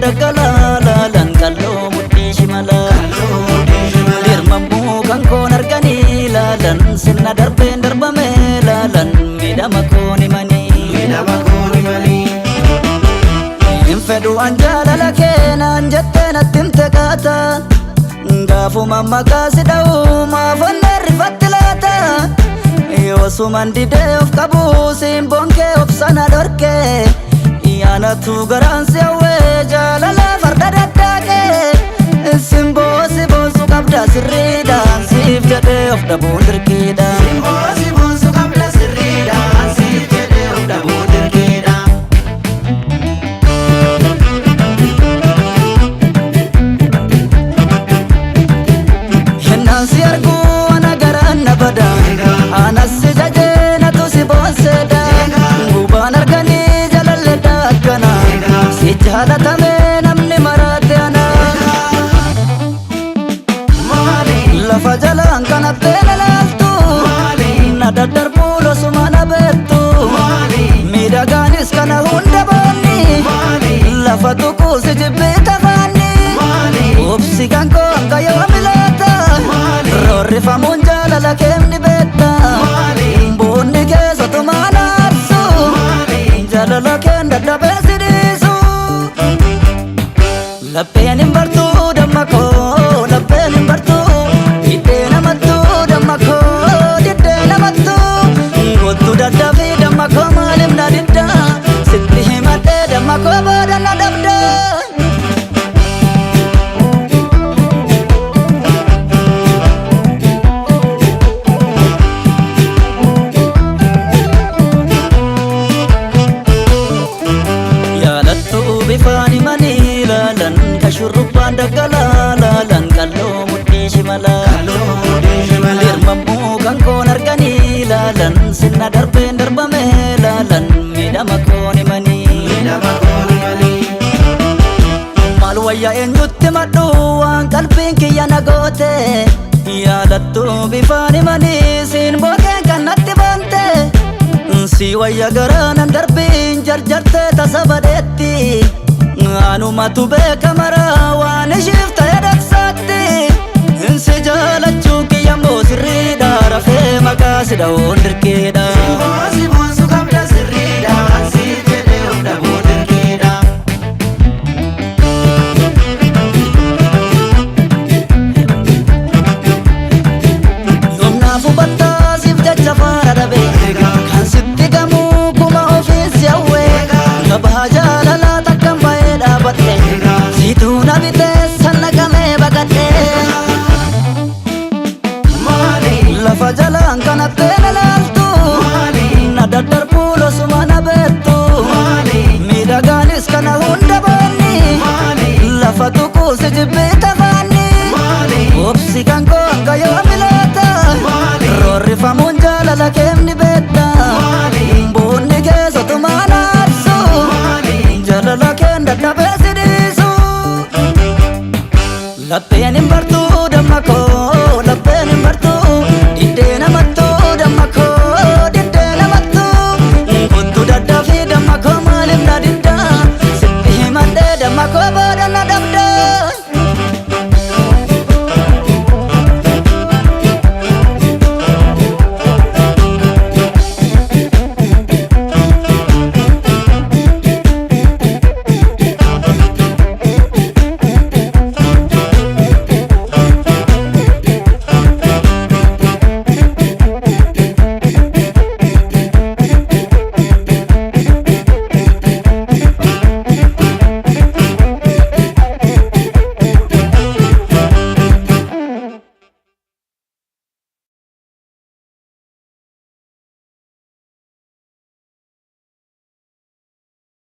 daggalalan kalloo mudhii shimala dirmamuu kan koon arganii laalan sirna darbeen darbame laalan miidhama koon himanii hin fedhu an jaalala keenan jettee natti himte kaata gaafuma maqaa si dha'u maafonne rifatti laata yoosuman didee of qabu simboon kee obsana dhorke yaanatu garaan si hawwee jaalala farda daddaaqe simboo si boonsu qabda sirriidhaan siif jedhee of dhabuun dirqiidha simboo si boonsu qabda sirriidhaan siif jedhee of dhabuun dirqiidha yennaan si arguu ana garaan na bada anas si jajee natu si boonseedha gubaan arganii jalalle akkana si jaalatame namni maraate ana lafa jalaan kanatteen ilaaltu na daddarbuu losuma na beektu miidhagaanis kana hunda boonni lafa tuquu si jibbiita faanni obsi kan koo hanga yoomi laata roorrifamuun jaalala keemni beekta boonni keessatumaan aarsu jaalala keen dadhabee si dhiisu lapheen hin bartuu damma koo lapheen hin bartuu diddee namattuu damma koo diddee namattuu gottu dadhabee damma koo maaliif na didda sitti himadhee damma koo booda na dhabda bifaan himanii laalan kashurrubbaan daggalalan kalloo mudhii shimala dirmamuu kan koon arganii laalan sirna darbeen darbame laalan miidhama koon himanii maal wayyaa eenyutti madhu waan qalbiin kiyya nagoote yaalattu bifaan himanii siin bookeen kan natti bante si wayya garaanan darbiin jarjarte tasa badeetti anumatu beeka maraa waan ishiif ta'e dhaqsaatti si jaalachuu kiyyammoo sirriidha rafee maqaa si dha'uun dirqiidha si boonsu qabda sirriidha siif jedhee of dhabuun dirqiidha yoomnaaf hubattaa siif jecha faara dhabe kan sitti gamuu kuma ofiis yawwee gabaa jaalalaa takkan ba'ee dhaabadhe situu na bitee sannaqamee baqadhe lafa jalaan kanatteen ilaaltu na daddarbuu losuma na beektu miidhagaanis kana hunda boonni lafa tuquu si jibbiita faanni obsi kan koo hanga yoomi laata roorrifamuun jaalala keemni